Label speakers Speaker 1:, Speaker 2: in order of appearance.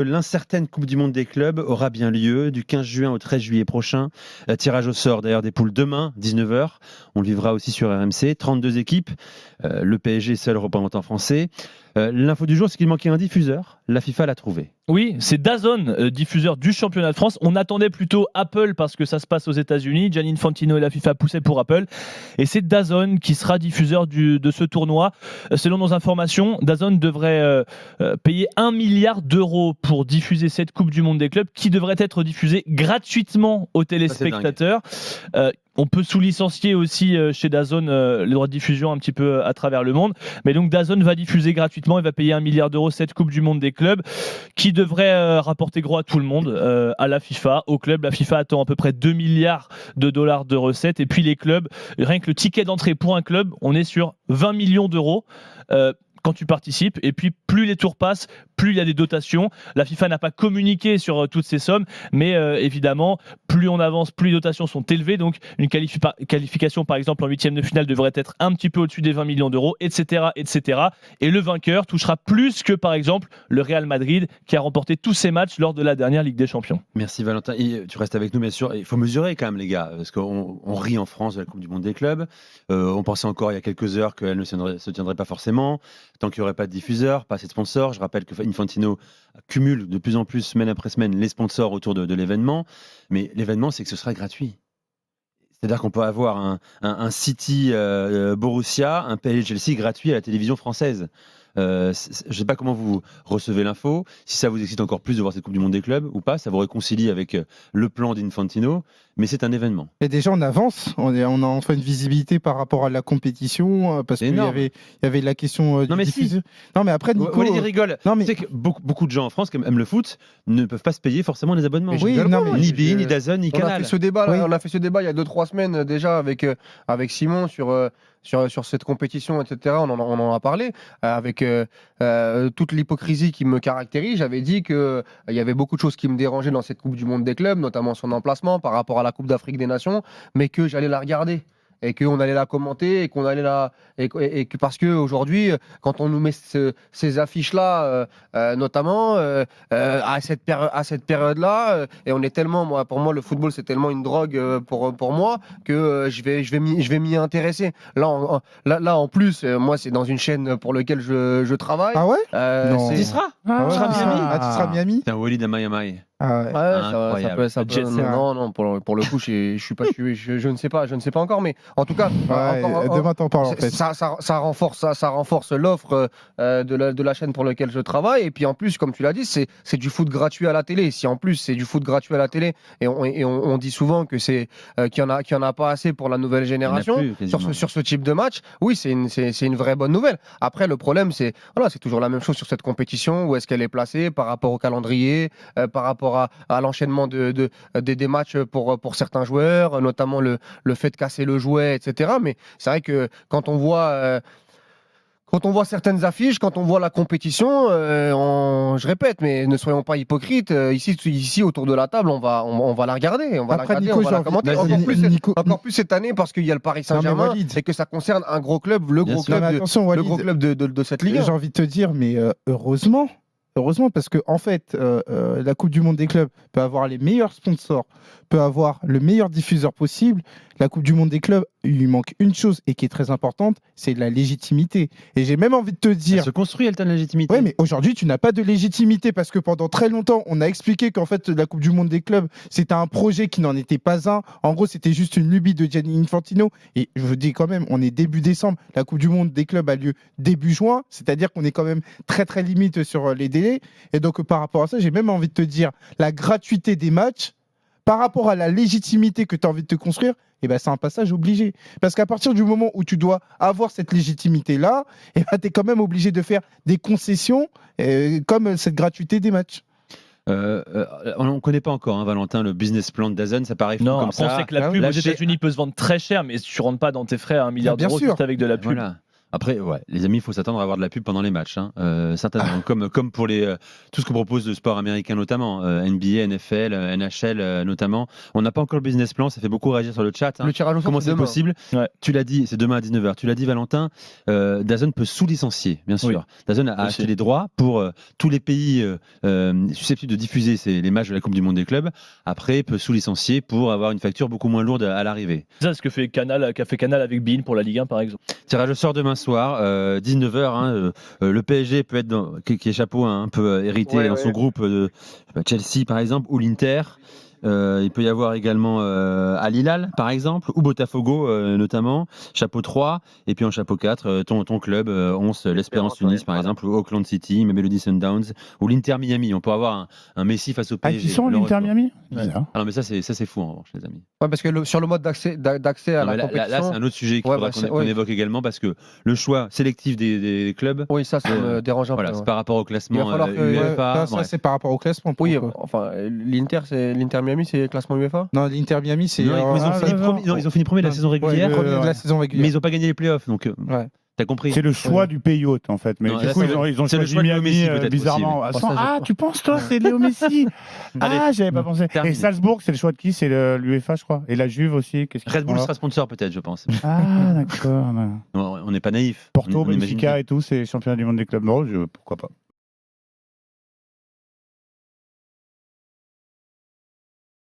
Speaker 1: L'incertaine Coupe du Monde des clubs aura bien lieu du 15 juin au 13 juillet prochain. Tirage au sort d'ailleurs des poules demain, 19h. On le vivra aussi sur RMC. 32 équipes, le PSG seul représentant français. L'info du jour, c'est qu'il manquait un diffuseur. La FIFA l'a trouvé.
Speaker 2: Oui, c'est DAZN, diffuseur du championnat de France. On attendait plutôt Apple parce que ça se passe aux États-Unis. Gianni Infantino et la FIFA poussaient pour Apple. Et c'est DAZN qui sera diffuseur de ce tournoi. Selon nos informations, DAZN devrait payer 1 milliard d'euros pour diffuser cette Coupe du Monde des clubs qui devrait être diffusée gratuitement aux téléspectateurs. On peut sous-licencier aussi chez DAZN les droits de diffusion un petit peu à travers le monde. Mais donc DAZN va diffuser gratuitement et va payer 1 milliard d'euros cette Coupe du Monde des clubs qui devrait rapporter gros à tout le monde, à la FIFA, au club. La FIFA attend à peu près 2 milliards de dollars de recettes. Et puis les clubs, rien que le ticket d'entrée pour un club, on est sur 20 millions d'euros. Quand tu participes, et puis plus les tours passent, plus il y a des dotations. La FIFA n'a pas communiqué sur toutes ces sommes, mais évidemment, plus on avance, plus les dotations sont élevées, donc une qualification par exemple en huitième de finale devrait être un petit peu au-dessus des 20 millions d'euros, etc., etc. Et le vainqueur touchera plus que par exemple le Real Madrid qui a remporté tous ses matchs lors de la dernière Ligue des Champions.
Speaker 1: Merci Valentin. Et tu restes avec nous bien sûr. Il faut mesurer quand même les gars, parce qu'on rit en France de la Coupe du Monde des clubs. On pensait encore il y a quelques heures qu'elle ne se tiendrait pas forcément. Tant qu'il n'y aurait pas de diffuseur, pas assez de sponsors. Je rappelle que Infantino cumule de plus en plus, semaine après semaine, les sponsors autour de l'événement. Mais l'événement, c'est que ce sera gratuit. C'est-à-dire qu'on peut avoir un City Borussia, un PSG Chelsea gratuit à la télévision française. Je ne sais pas comment vous recevez l'info, si ça vous excite encore plus de voir cette Coupe du Monde des clubs ou pas, ça vous réconcilie avec le plan d'Infantino, mais c'est un événement.
Speaker 3: Et déjà on avance, on a enfin une visibilité par rapport à la compétition, parce qu'il y avait la question
Speaker 1: non, mais
Speaker 3: diffusion.
Speaker 1: Si.
Speaker 3: Non mais après Nico...
Speaker 1: il rigole. Non, mais... Tu sais que beaucoup de gens en France qui aiment le foot ne peuvent pas se payer forcément les abonnements.
Speaker 3: Oui,
Speaker 1: ni BeIN, ni DAZN, ni Canal.
Speaker 4: On a fait ce débat il y a 2-3 semaines déjà avec Simon sur cette compétition, etc. On en a parlé avec toute l'hypocrisie qui me caractérise. J'avais dit qu'il y avait beaucoup de choses qui me dérangeaient dans cette Coupe du Monde des clubs, notamment son emplacement par rapport à la Coupe d'Afrique des Nations, mais que j'allais la regarder et qu'on allait la commenter et qu'on allait et que parce que aujourd'hui quand on nous met ces affiches là notamment à cette période là et on est tellement pour moi le football c'est tellement une drogue pour moi que je vais m'y intéresser là en plus moi c'est dans une chaîne pour laquelle je travaille.
Speaker 3: Ah ouais
Speaker 1: non. Tu seras
Speaker 3: tu seras Miami.
Speaker 1: C'est un Walid à Miami.
Speaker 3: Ah ouais.
Speaker 4: Ça peut. Non, pour le coup, je ne sais pas encore, mais en tout cas,
Speaker 3: demain t'en parles en fait.
Speaker 4: Ça renforce l'offre de la chaîne pour laquelle je travaille, et puis en plus, comme tu l'as dit, c'est du foot gratuit à la télé. Si en plus c'est du foot gratuit à la télé, et on dit souvent que qu'il y en a pas assez pour la nouvelle génération sur ce type de match. Oui, c'est une vraie bonne nouvelle. Après, le problème, c'est toujours la même chose sur cette compétition. Où est-ce qu'elle est placée par rapport au calendrier, par rapport à l'enchaînement des matchs pour certains joueurs, notamment le fait de casser le jouet, etc. Mais c'est vrai que quand on voit certaines affiches, quand on voit la compétition, je répète, mais ne soyons pas hypocrites. Ici autour de la table, on va la regarder, on va la commenter. Encore plus cette année parce qu'il y a le Paris Saint-Germain et que ça concerne un gros club, le gros club de cette ligue.
Speaker 3: J'ai envie de te dire, mais heureusement, parce que en fait, la Coupe du Monde des clubs peut avoir les meilleurs sponsors, peut avoir le meilleur diffuseur possible. La Coupe du Monde des clubs, il lui manque une chose et qui est très importante, c'est la légitimité. Et j'ai même envie de te dire...
Speaker 1: Elle se construit, elle, ta légitimité.
Speaker 3: Oui, mais aujourd'hui, tu n'as pas de légitimité parce que pendant très longtemps, on a expliqué qu'en fait, la Coupe du Monde des clubs, c'était un projet qui n'en était pas un. En gros, c'était juste une lubie de Gianni Infantino. Et je vous dis quand même, on est début décembre. La Coupe du Monde des clubs a lieu début juin. C'est-à-dire qu'on est quand même très, très limite sur les délais. Et donc, par rapport à ça, j'ai même envie de te dire, la gratuité des matchs, par rapport à la légitimité que tu as envie de te construire, c'est un passage obligé. Parce qu'à partir du moment où tu dois avoir cette légitimité-là, tu es quand même obligé de faire des concessions comme cette gratuité des matchs.
Speaker 1: On ne connaît pas encore, Valentin, le business plan de DAZN, ça paraît fou comme ça.
Speaker 2: On sait que la pub aux États-Unis peut se vendre très cher, mais tu ne rentres pas dans tes frais à 1 milliard d'euros juste avec de la pub.
Speaker 1: Voilà. Après, ouais, les amis, il faut s'attendre à avoir de la pub pendant les matchs, hein. Certainement. Comme pour tout ce que propose le sport américain notamment, NBA, NFL, NHL notamment. On n'a pas encore le business plan, ça fait beaucoup réagir sur le chat, hein.
Speaker 4: Le tirage au sort,
Speaker 1: Comment
Speaker 4: c'est
Speaker 1: c'est
Speaker 4: demain.
Speaker 1: possible?
Speaker 2: Ouais.
Speaker 1: Tu l'as dit, c'est demain à 19h. Tu l'as dit, Valentin, DAZN peut sous-licencier, bien sûr.
Speaker 2: Oui.
Speaker 1: DAZN a
Speaker 2: Aussi.
Speaker 1: acheté les droits pour tous les pays susceptibles de diffuser les matchs de la Coupe du Monde des clubs. Après, peut sous-licencier pour avoir une facture beaucoup moins lourde à l'arrivée.
Speaker 2: C'est ça ce que fait Canal, qu'a fait Canal avec Bein pour la Ligue 1 par exemple.
Speaker 1: Tirage au sort demain soir, 19h. Le PSG peut être qui est chapeau un peu hérité
Speaker 4: Ouais,
Speaker 1: dans
Speaker 4: ouais.
Speaker 1: son groupe de Chelsea par exemple, ou l'Inter. Il peut y avoir également Al Hilal par exemple, ou Botafogo notamment, chapeau 3, et puis en chapeau 4, ton club, 11, l'Espérance Tunis par exemple, ou Auckland City, Mamelodi Sundowns, ou l'Inter Miami. On peut avoir un Messi face au
Speaker 5: Ah,
Speaker 1: PSG.
Speaker 5: qui sont
Speaker 1: le
Speaker 5: l'Inter
Speaker 1: retour.
Speaker 5: Miami
Speaker 2: Ouais.
Speaker 5: Bizarre.
Speaker 1: Ah non, mais ça c'est fou en revanche, les amis.
Speaker 4: Ouais, parce que sur le mode d'accès à
Speaker 1: Non, mais
Speaker 4: la
Speaker 1: là,
Speaker 4: compétition.
Speaker 1: c'est un autre sujet qu'il
Speaker 4: Ouais,
Speaker 1: faudra
Speaker 4: bah, c'est-
Speaker 1: qu'on
Speaker 4: ouais.
Speaker 1: évoque également, parce que le choix sélectif des clubs,
Speaker 4: Oui, ça me dérange un
Speaker 1: voilà,
Speaker 4: peu.
Speaker 1: c'est
Speaker 4: ouais.
Speaker 1: par rapport au
Speaker 4: Il
Speaker 1: classement
Speaker 4: va falloir que-
Speaker 1: UEFA.
Speaker 3: ça
Speaker 1: bref.
Speaker 3: c'est par rapport au classement. pour
Speaker 4: Oui,
Speaker 3: le coup.
Speaker 4: enfin, l'Inter Miami, c'est classement UEFA.
Speaker 3: Non, l'Inter Miami, c'est.
Speaker 1: Non, ils ont fini
Speaker 5: non,
Speaker 1: premier- non, ils ont fini premier de la
Speaker 3: Non,
Speaker 1: saison régulière,
Speaker 3: Ouais, premier de
Speaker 5: ouais.
Speaker 3: la saison
Speaker 1: mais
Speaker 3: régulière.
Speaker 1: ils n'ont pas gagné les playoffs, donc
Speaker 3: Ouais.
Speaker 1: t'as compris.
Speaker 5: C'est le choix
Speaker 3: Ouais.
Speaker 5: du pays hôte en fait. Mais
Speaker 1: Non,
Speaker 5: du
Speaker 1: là,
Speaker 5: coup,
Speaker 1: c'est
Speaker 5: ils ont
Speaker 1: c'est le
Speaker 5: choisi
Speaker 1: choix de Léo
Speaker 5: Miami
Speaker 1: Messi, peut-être
Speaker 5: bizarrement.
Speaker 1: aussi,
Speaker 5: Ah, tu penses toi, c'est Léo Messi
Speaker 1: Allez,
Speaker 5: Ah, j'avais pas pensé.
Speaker 1: terminé.
Speaker 5: Et Salzbourg, c'est le choix de qui? C'est l'UEFA, je crois. Et la Juve aussi. Qu'est-ce qu'ils
Speaker 1: Red
Speaker 5: font
Speaker 1: Bull
Speaker 5: là
Speaker 1: sera sponsor peut-être, je pense.
Speaker 5: Ah, d'accord.
Speaker 1: Non, on n'est pas naïf.
Speaker 5: Porto,
Speaker 1: On imagine
Speaker 5: Benfica
Speaker 1: bien.
Speaker 5: et tout, c'est championnat du monde des clubs. Non, pourquoi pas.